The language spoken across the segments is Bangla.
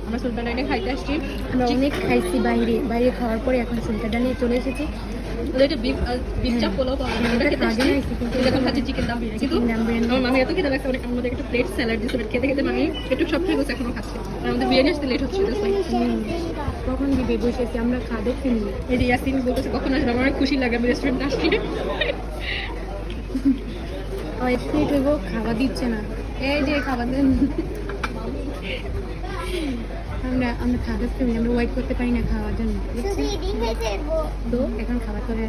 আমরা সুলতানা ডাইনে খাইতে আসছি। আমরা অনেক খাইছি বাইরে, বাইরে খাওয়ার পরে এখন সুলতানা নিয়ে চলে এসেছি। ওদের একটা বিফ চাপ পোলাও পাওয়া যায়, ওটা খেতে আসছি। এখন খাচ্ছি চিকেন দাম বিরিয়ানি। কিন্তু আমার মামি এত খেতে লাগছে, আমাদের একটা প্লেট স্যালাড দিয়েছে, খেতে খেতে মামি একটু সব ঠিক হচ্ছে, এখনো খাচ্ছে। আর আমাদের বিরিয়ানি আসতে লেট হচ্ছে। কখন দিবে বসেছি আমরা খাদক কিনি। এই যে ইয়াসিন বলতেছে কখন আসবে, আমার খুশি লাগে আমি রেস্টুরেন্ট আসছি। প্লেট হইব, খাবার দিচ্ছে না। এই যে খাবার দেন। আমরা খাদক কিনি, আমরা ওয়েট করতে পারি না খাওয়ার জন্য। তো এখন খাবার করে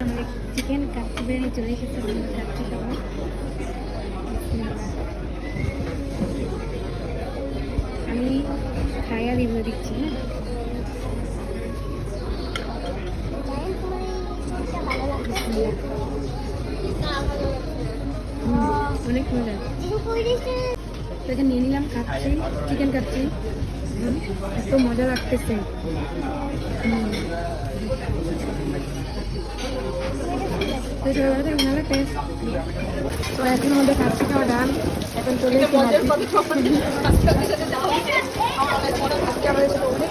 আমাদের চিকেন কাচ্চি বিরিয়ানি চলে এসেছে, খাচ্ছি সবাই। আমি খাইয়া রিভিউ দিচ্ছি। অনেক মজা। তো এটা নিয়ে নিলাম, খাচ্ছি চিকেন খাচ্ছি, এত মজা লাগতেছে। ভালো টেস্ট। তো এখন আমাদের কাচ্চি খাওয়া ডান। এখন চলে এসে অনেক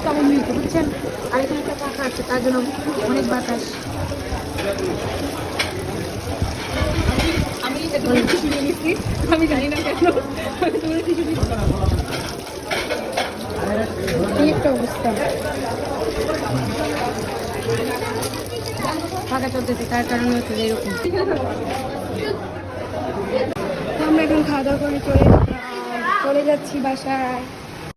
কেমন মিলছে বুঝছেন। আর এখানে একটা পাখা আছে, তার জন্য অনেক বাতাস। আমি জানি না কেন কি একটা অবস্থা, ফাঁকা চলতেছে, তার কারণে হচ্ছে এরকম। আমরা এখন খাওয়া দাওয়া করে চলে যাচ্ছি বাসায়।